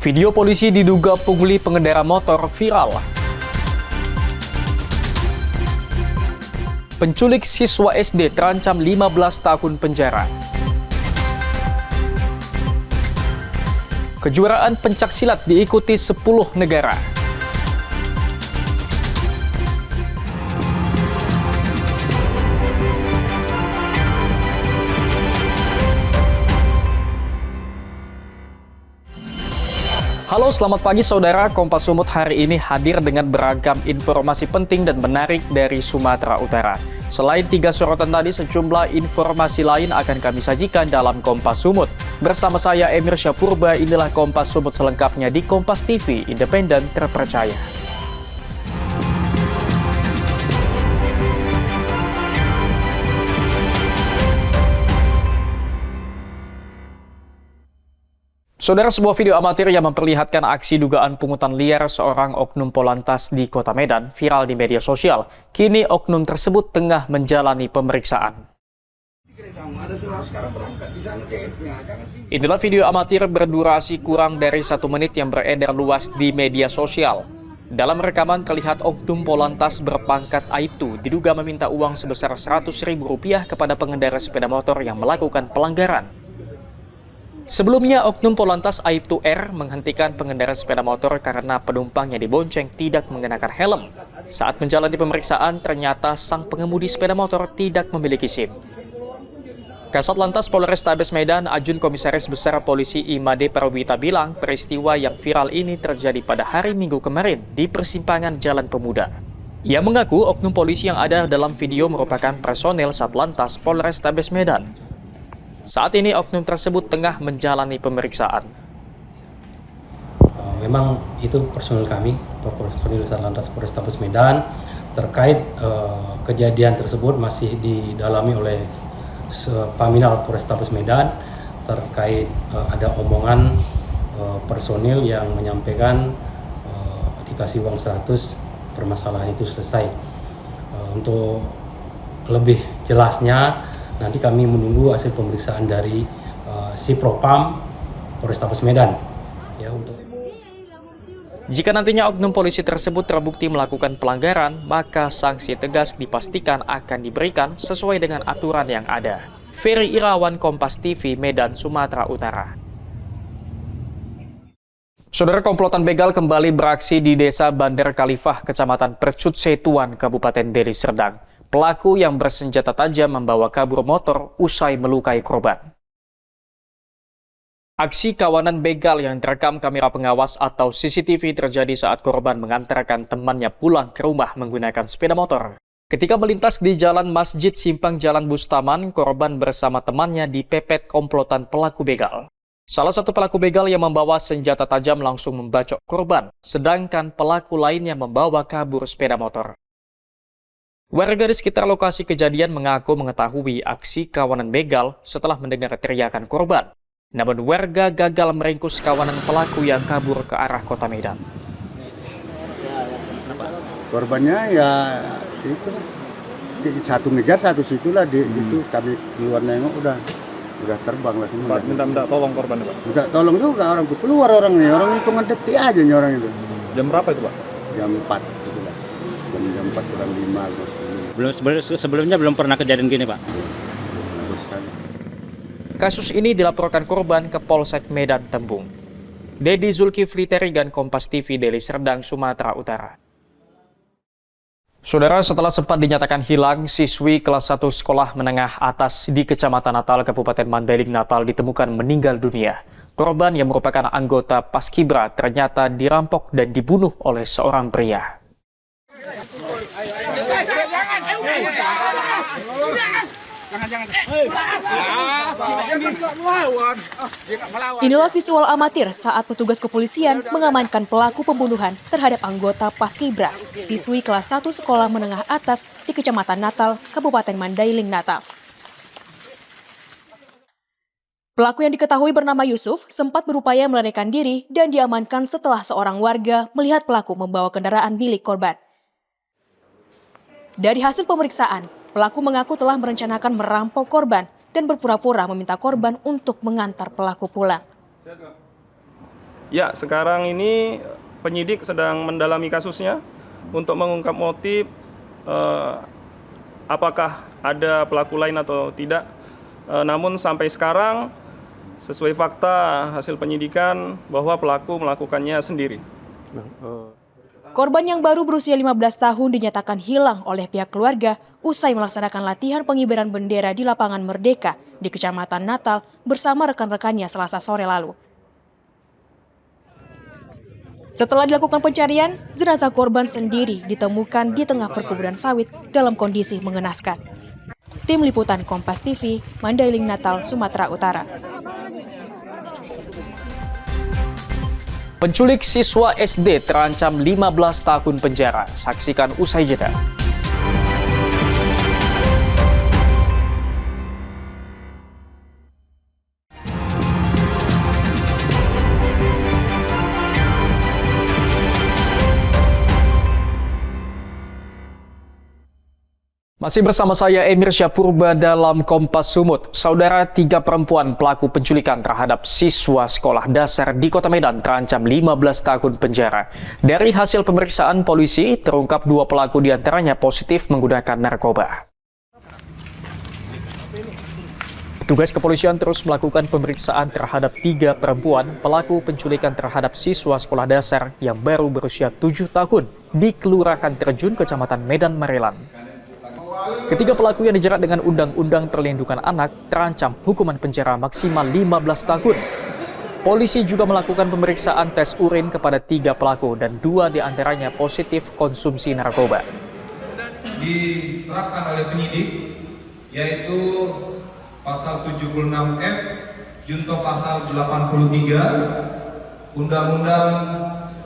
Video polisi diduga pungli pengendara motor viral. Penculik siswa SD terancam 15 tahun penjara. Kejuaraan pencaksilat diikuti 10 negara. Halo, selamat pagi saudara. Kompas Sumut hari ini hadir dengan beragam informasi penting dan menarik dari Sumatera Utara. Selain 3 sorotan tadi, sejumlah informasi lain akan kami sajikan dalam Kompas Sumut. Bersama saya Emir Syapurba, inilah Kompas Sumut selengkapnya di Kompas TV, independen terpercaya. Saudara, sebuah video amatir yang memperlihatkan aksi dugaan pungutan liar seorang oknum Polantas di Kota Medan viral di media sosial. Kini oknum tersebut tengah menjalani pemeriksaan. Inilah video amatir berdurasi kurang dari 1 menit yang beredar luas di media sosial. Dalam rekaman terlihat oknum Polantas berpangkat Aibtu diduga meminta uang sebesar Rp100.000 kepada pengendara sepeda motor yang melakukan pelanggaran. Sebelumnya, oknum Polantas Aibtu R menghentikan pengendara sepeda motor karena penumpang yang dibonceng tidak mengenakan helm. Saat menjalani pemeriksaan, ternyata sang pengemudi sepeda motor tidak memiliki SIM. Kasat Lantas Polrestabes Medan, Ajun Komisaris Besar Polisi Imade Parwita bilang peristiwa yang viral ini terjadi pada hari Minggu kemarin di persimpangan Jalan Pemuda. Ia mengaku oknum polisi yang ada dalam video merupakan personel Satlantas Polrestabes Medan. Saat ini oknum tersebut tengah menjalani pemeriksaan. Memang itu personil kami, personil Satlantas Polrestabes Medan. Terkait kejadian tersebut masih didalami oleh Paminal Polrestabes Medan. Terkait ada omongan personil yang menyampaikan dikasih uang 100, permasalahan itu selesai. Untuk lebih jelasnya, nanti kami menunggu hasil pemeriksaan dari si Propam Polrestabes Medan. Jika nantinya oknum polisi tersebut terbukti melakukan pelanggaran, maka sanksi tegas dipastikan akan diberikan sesuai dengan aturan yang ada. Ferry Irawan, Kompas TV, Medan, Sumatera Utara. Saudara, komplotan begal kembali beraksi di Desa Bandar Khalifah, Kecamatan Percut Setuan, Kabupaten Deli Serdang. Pelaku yang bersenjata tajam membawa kabur motor usai melukai korban. Aksi kawanan begal yang terekam kamera pengawas atau CCTV terjadi saat korban mengantarkan temannya pulang ke rumah menggunakan sepeda motor. Ketika melintas di Jalan Masjid Simpang Jalan Bustaman, korban bersama temannya dipepet komplotan pelaku begal. Salah satu pelaku begal yang membawa senjata tajam langsung membacok korban, sedangkan pelaku lainnya membawa kabur sepeda motor. Warga di sekitar lokasi kejadian mengaku mengetahui aksi kawanan begal setelah mendengar teriakan korban. Namun warga gagal meringkus kawanan pelaku yang kabur ke arah Kota Medan. Korbannya ya itu satu ngejar satu situlah itu, tapi keluar nengok udah terbang lah semua. Minta tolong korban Pak? Minta tolong juga orang itu, keluar orangnya, orang hitungan detik aja nih orang itu. Jam berapa itu Pak? Jam 4 itulah. Jam 4 kurang 5. Sebelumnya belum pernah kejadian gini, Pak. Kasus ini dilaporkan korban ke Polsek Medan Tembung. Dedi Zulkifli Terigan, Kompas TV, Deli Serdang, Sumatera Utara. Saudara, setelah sempat dinyatakan hilang, siswi kelas 1 sekolah menengah atas di Kecamatan Natal, Kabupaten Mandailing, Natal ditemukan meninggal dunia. Korban yang merupakan anggota Paskibra ternyata dirampok dan dibunuh oleh seorang pria. Inilah visual amatir saat petugas kepolisian mengamankan pelaku pembunuhan terhadap anggota Paskibra, siswi kelas 1 sekolah menengah atas di Kecamatan Natal, Kabupaten Mandailing, Natal. Pelaku yang diketahui bernama Yusuf sempat berupaya melarikan diri dan diamankan setelah seorang warga melihat pelaku membawa kendaraan milik korban. Dari hasil pemeriksaan, pelaku mengaku telah merencanakan merampok korban dan berpura-pura meminta korban untuk mengantar pelaku pulang. Ya, sekarang ini penyidik sedang mendalami kasusnya untuk mengungkap motif apakah ada pelaku lain atau tidak. Namun sampai sekarang sesuai fakta hasil penyidikan bahwa pelaku melakukannya sendiri. Korban yang baru berusia 15 tahun dinyatakan hilang oleh pihak keluarga usai melaksanakan latihan pengibaran bendera di lapangan Merdeka di Kecamatan Natal bersama rekan-rekannya Selasa sore lalu. Setelah dilakukan pencarian, jenazah korban sendiri ditemukan di tengah perkebunan sawit dalam kondisi mengenaskan. Tim Liputan Kompas TV, Mandailing, Natal, Sumatera Utara. Penculik siswa SD terancam 15 tahun penjara. Saksikan usai jeda. Masih bersama saya Emir Syapurba dalam Kompas Sumut. Saudara, 3 perempuan pelaku penculikan terhadap siswa sekolah dasar di Kota Medan terancam 15 tahun penjara. Dari hasil pemeriksaan polisi, terungkap 2 pelaku diantaranya positif menggunakan narkoba. Petugas kepolisian terus melakukan pemeriksaan terhadap 3 perempuan pelaku penculikan terhadap siswa sekolah dasar yang baru berusia 7 tahun di Kelurahan Terjun, Kecamatan Medan, Marelan. Ketiga pelaku yang dijerat dengan Undang-Undang Perlindungan Anak terancam hukuman penjara maksimal 15 tahun. Polisi juga melakukan pemeriksaan tes urin kepada 3 pelaku dan 2 diantaranya positif konsumsi narkoba. Diterapkan oleh penyidik yaitu pasal 76F, junto pasal 83, Undang-Undang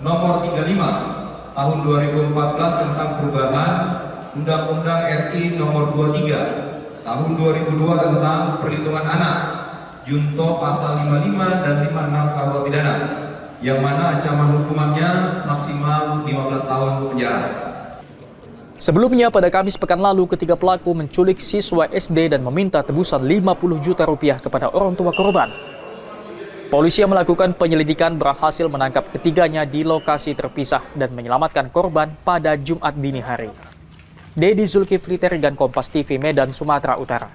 Nomor 35 Tahun 2014 tentang perubahan Undang-Undang RI Nomor 23 Tahun 2002 tentang Perlindungan Anak, junto pasal 55 dan 56 KUH Pidana, yang mana ancaman hukumannya maksimal 15 tahun penjara. Sebelumnya pada Kamis pekan lalu, ketiga pelaku menculik siswa SD dan meminta tebusan 50 juta rupiah kepada orang tua korban. Polisi yang melakukan penyelidikan berhasil menangkap ketiganya di lokasi terpisah dan menyelamatkan korban pada Jumat dini hari. Dedi Zulkifli Terigan, Kompas TV, Medan, Sumatera Utara.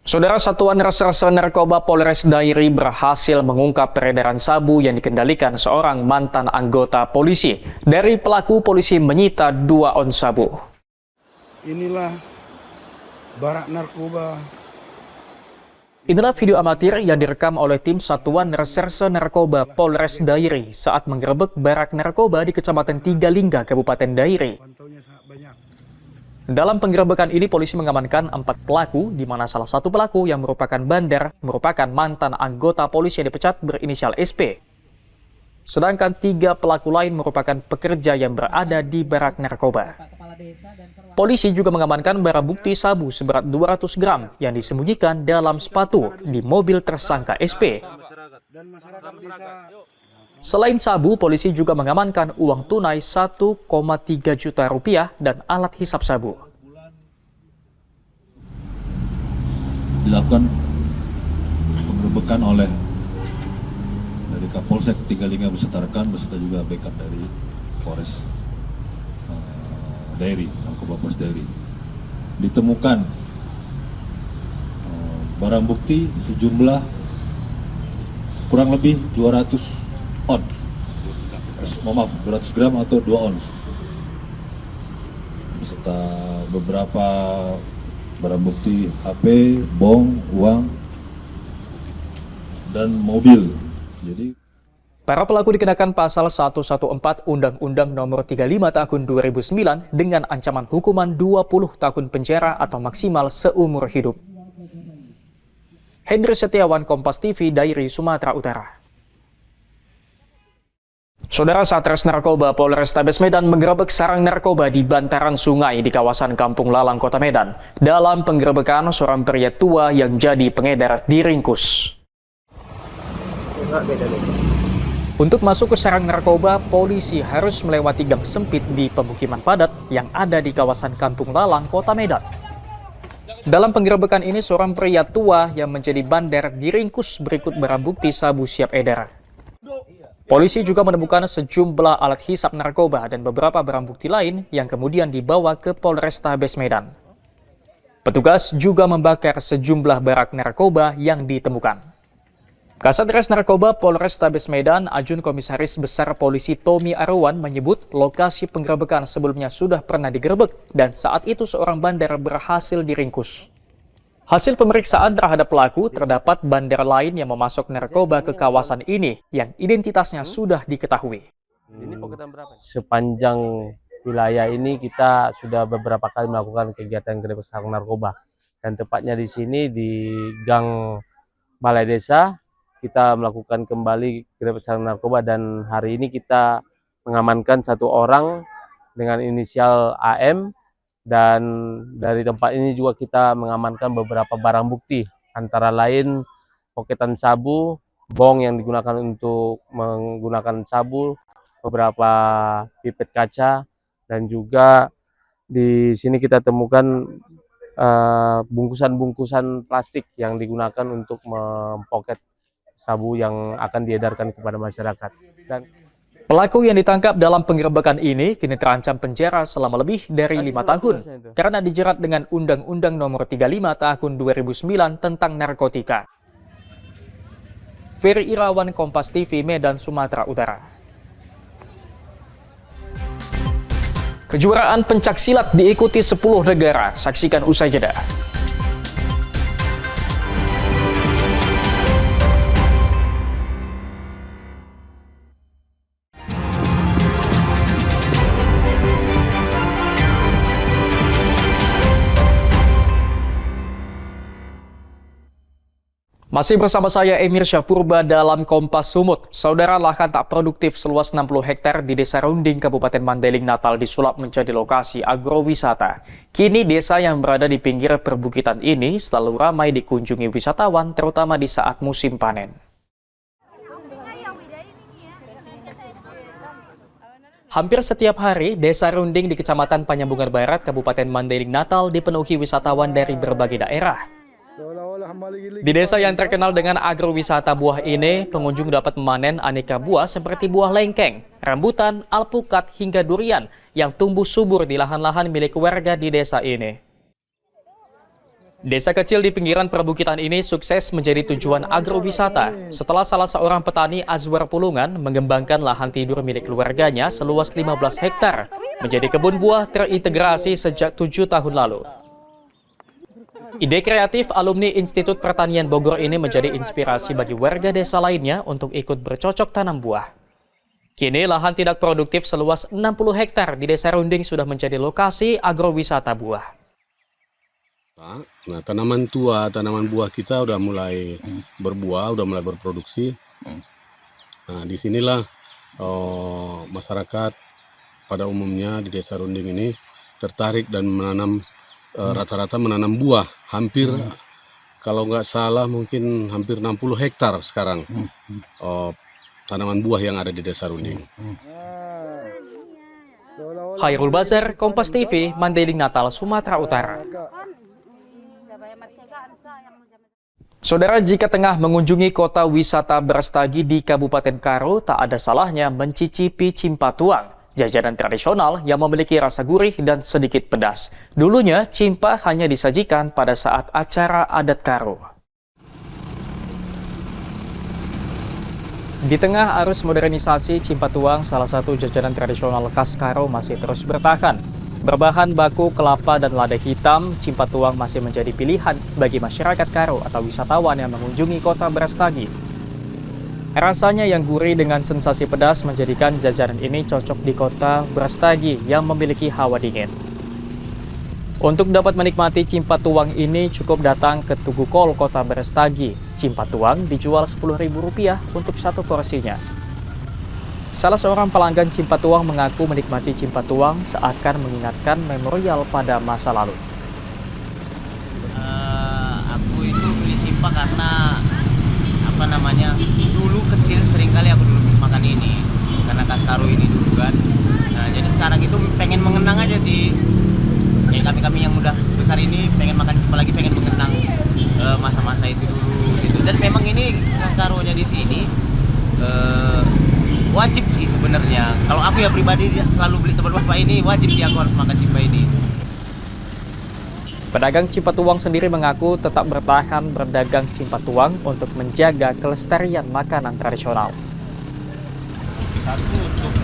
Saudara, Satuan Reserse Narkoba Polres Dairi berhasil mengungkap peredaran sabu yang dikendalikan seorang mantan anggota polisi. Dari pelaku, polisi menyita 2 ons sabu. Inilah barak narkoba. Inilah video amatir yang direkam oleh tim Satuan Reserse Narkoba Polres Dairi saat menggerebek barak narkoba di Kecamatan Tigalingga, Kabupaten Dairi. Dalam penggerebekan ini, polisi mengamankan 4 pelaku, di mana salah satu pelaku yang merupakan bandar merupakan mantan anggota polisi yang dipecat berinisial SP. Sedangkan 3 pelaku lain merupakan pekerja yang berada di barak narkoba. Polisi juga mengamankan barang bukti sabu seberat 200 gram yang disembunyikan dalam sepatu di mobil tersangka SP. Selain sabu, polisi juga mengamankan uang tunai 1,3 juta rupiah dan alat hisap sabu. Dilakukan penggerebekan oleh dari Kapolsek Tigalingga beserta rekan, beserta juga backup dari Polres Dairi, Narkoba Polres Dairi. Ditemukan barang bukti sejumlah kurang lebih 200 ons, 200 gram atau 2 ons, beserta beberapa barang bukti HP, bong, uang, dan mobil. Jadi para pelaku dikenakan pasal 114 Undang-Undang Nomor 35 Tahun 2009 dengan ancaman hukuman 20 tahun penjara atau maksimal seumur hidup. Hendri Setiawan, Kompas TV, Dairi, Sumatera Utara. Saudara, Satres Narkoba Polrestabes Medan menggerebek sarang narkoba di bantaran sungai di kawasan Kampung Lalang, Kota Medan. Dalam penggerebekan, seorang pria tua yang jadi pengedar diringkus. Untuk masuk ke sarang narkoba, polisi harus melewati gang sempit di pemukiman padat yang ada di kawasan Kampung Lalang, Kota Medan. Dalam penggerebekan ini, seorang pria tua yang menjadi bandar diringkus berikut barang bukti sabu siap edar. Polisi juga menemukan sejumlah alat hisap narkoba dan beberapa barang bukti lain yang kemudian dibawa ke Polrestabes Medan. Petugas juga membakar sejumlah barak narkoba yang ditemukan. Kasat Res Narkoba Polrestabes Medan, Ajun Komisaris Besar Polisi Tommy Arwan menyebut lokasi penggerebekan sebelumnya sudah pernah digerebek dan saat itu seorang bandar berhasil diringkus. Hasil pemeriksaan terhadap pelaku, terdapat bandar lain yang memasok narkoba ke kawasan ini yang identitasnya sudah diketahui. Sepanjang wilayah ini kita sudah beberapa kali melakukan kegiatan gerebek sarang narkoba. Dan tepatnya di sini di Gang Balai Desa, kita melakukan kembali gerebek sarang narkoba dan hari ini kita mengamankan satu orang dengan inisial AM dan dari tempat ini juga kita mengamankan beberapa barang bukti antara lain poketan sabu, bong yang digunakan untuk menggunakan sabu, beberapa pipet kaca dan juga di sini kita temukan bungkusan-bungkusan plastik yang digunakan untuk mempoket sabu yang akan diedarkan kepada masyarakat. Dan pelaku yang ditangkap dalam penggerebekan ini kini terancam penjara selama lebih dari 5 tahun karena dijerat dengan Undang-Undang Nomor 35 Tahun 2009 tentang narkotika. Ferry Irawan, Kompas TV, Medan, Sumatera Utara. Kejuaraan pencaksilat diikuti 10 negara. Saksikan usai jeda. Masih bersama saya Emir Syahpurba dalam Kompas Sumut. Saudara, lahan tak produktif seluas 60 hektar di Desa Runding, Kabupaten Mandailing, Natal disulap menjadi lokasi agrowisata. Kini desa yang berada di pinggir perbukitan ini selalu ramai dikunjungi wisatawan, terutama di saat musim panen. Hampir setiap hari, Desa Runding di Kecamatan Panyambungan Barat, Kabupaten Mandailing, Natal dipenuhi wisatawan dari berbagai daerah. Di desa yang terkenal dengan agrowisata buah ini, pengunjung dapat memanen aneka buah seperti buah lengkeng, rambutan, alpukat, hingga durian yang tumbuh subur di lahan-lahan milik warga di desa ini. Desa kecil di pinggiran perbukitan ini sukses menjadi tujuan agrowisata setelah salah seorang petani Azwar Pulungan mengembangkan lahan tidur milik keluarganya seluas 15 hektar menjadi kebun buah terintegrasi sejak 7 tahun lalu. Ide kreatif alumni Institut Pertanian Bogor ini menjadi inspirasi bagi warga desa lainnya untuk ikut bercocok tanam buah. Kini lahan tidak produktif seluas 60 hektar di Desa Runding sudah menjadi lokasi agrowisata buah. Nah, tanaman tua, tanaman buah kita udah mulai berbuah, udah mulai berproduksi. Nah, disinilah masyarakat pada umumnya di Desa Runding ini tertarik dan menanam rata-rata menanam buah. Hampir kalau nggak salah mungkin hampir 60 hektar sekarang tanaman buah yang ada di Desa Runding. Khairul Bazar, Kompas TV, Mandailing, Natal, Sumatera Utara. Saudara, jika tengah mengunjungi kota wisata Brastagi di Kabupaten Karo, tak ada salahnya mencicipi cimpatuang, jajanan tradisional yang memiliki rasa gurih dan sedikit pedas. Dulunya, cimpa hanya disajikan pada saat acara adat Karo. Di tengah arus modernisasi, cimpatuang, salah satu jajanan tradisional khas Karo, masih terus bertahan. Berbahan baku kelapa dan lada hitam, cimpatuang masih menjadi pilihan bagi masyarakat Karo atau wisatawan yang mengunjungi kota Brastagi. Rasanya yang gurih dengan sensasi pedas menjadikan jajanan ini cocok di kota Brastagi yang memiliki hawa dingin. Untuk dapat menikmati cimpatuang ini cukup datang ke Tugu Kol kota Brastagi. Cimpatuang dijual Rp10.000 untuk satu porsinya. Salah seorang pelanggan cimpatuang mengaku menikmati cimpatuang seakan mengingatkan memorial pada masa lalu. Aku itu beli cimpa karena dulu kecil seringkali aku dulu makan ini karena khas Karo ini dulu kan. Nah, jadi sekarang itu pengen mengenang aja sih. Ya, kami yang udah besar ini pengen makan cimpa lagi, pengen mengenang masa-masa itu dulu gitu. Dan memang ini khas Karonya di sini wajib sih sebenarnya. Kalau aku ya pribadi selalu beli tempat bapak ini, wajib sih aku harus makan cimpa ini. Pedagang Cimpatuang sendiri mengaku tetap bertahan berdagang Cimpatuang untuk menjaga kelestarian makanan tradisional. Satu untuk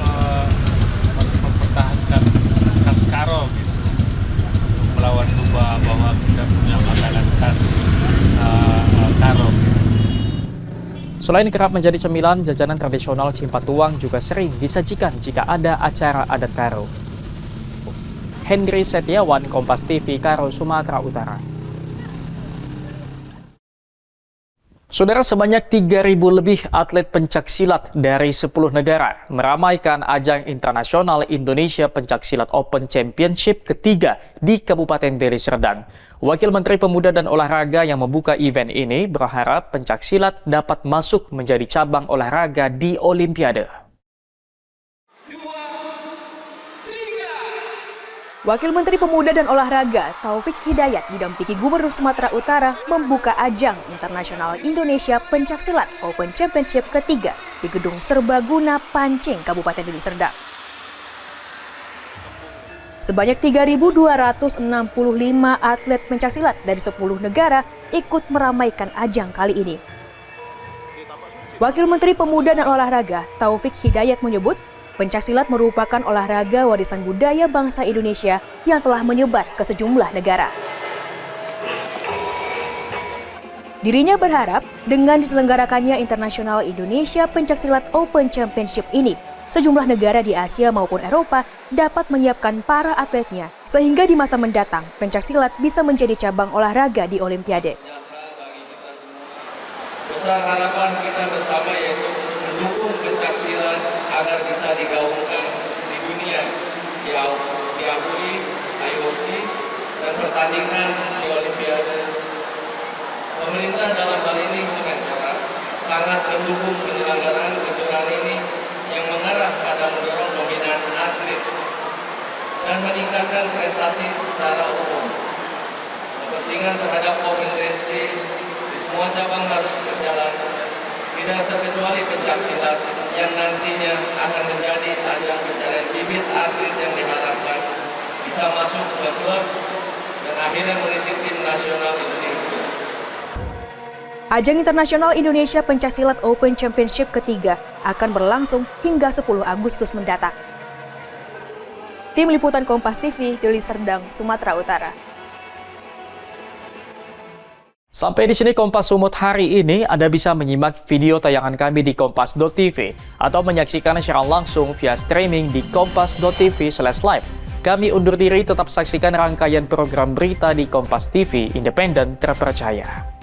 mempertahankan khas Karo gitu. Untuk melawan lupa bahwa kita punya makanan khas Karo. Selain kerap menjadi cemilan, jajanan tradisional Cimpatuang juga sering disajikan jika ada acara adat Karo. Henry Setiawan, Kompas TV, Karo, Sumatera Utara. Saudara, sebanyak 3.000 lebih atlet pencaksilat dari 10 negara meramaikan ajang internasional Indonesia Pencaksilat Open Championship ketiga di Kabupaten Deli Serdang. Wakil Menteri Pemuda dan Olahraga yang membuka event ini berharap pencaksilat dapat masuk menjadi cabang olahraga di Olimpiade. Wakil Menteri Pemuda dan Olahraga Taufik Hidayat didampingi Gubernur Sumatera Utara membuka ajang internasional Indonesia Pencaksilat Open Championship ketiga di Gedung Serbaguna Pancing, Kabupaten Deli Serdang. Sebanyak 3.265 atlet pencaksilat dari 10 negara ikut meramaikan ajang kali ini. Wakil Menteri Pemuda dan Olahraga Taufik Hidayat menyebut, pencaksilat merupakan olahraga warisan budaya bangsa Indonesia yang telah menyebar ke sejumlah negara. Dirinya berharap dengan diselenggarakannya Internasional Indonesia Pencaksilat Open Championship ini, sejumlah negara di Asia maupun Eropa dapat menyiapkan para atletnya sehingga di masa mendatang pencaksilat bisa menjadi cabang olahraga di Olimpiade. Besar harapan kita bersama yaitu untuk mendukung pencaksilat agar bisa digaungkan di dunia, diakui IOC dan pertandingan di Olimpiade. Pemerintah dalam hal ini Kemenpora sangat mendukung penyelenggaraan kejuaraan ini yang mengarah pada mendorong pembinaan atlet dan meningkatkan prestasi secara umum. Kepentingan terhadap kompetensi di semua cabang harus berjalan, tidak terkecuali pencaksilat yang nantinya akan menjadi ajang pencarian bibit atlet yang diharapkan bisa masuk ke klub dan akhirnya mengisi tim nasional Indonesia. Ajang Internasional Indonesia Pencaksilat Open Championship ketiga akan berlangsung hingga 10 Agustus mendatang. Tim Liputan Kompas TV, Deli Serdang, Sumatera Utara. Sampai di sini Kompas Sumut hari ini. Anda bisa menyimak video tayangan kami di kompas.tv atau menyaksikan siaran langsung via streaming di kompas.tv/live. Kami undur diri, tetap saksikan rangkaian program berita di Kompas TV, independen, terpercaya.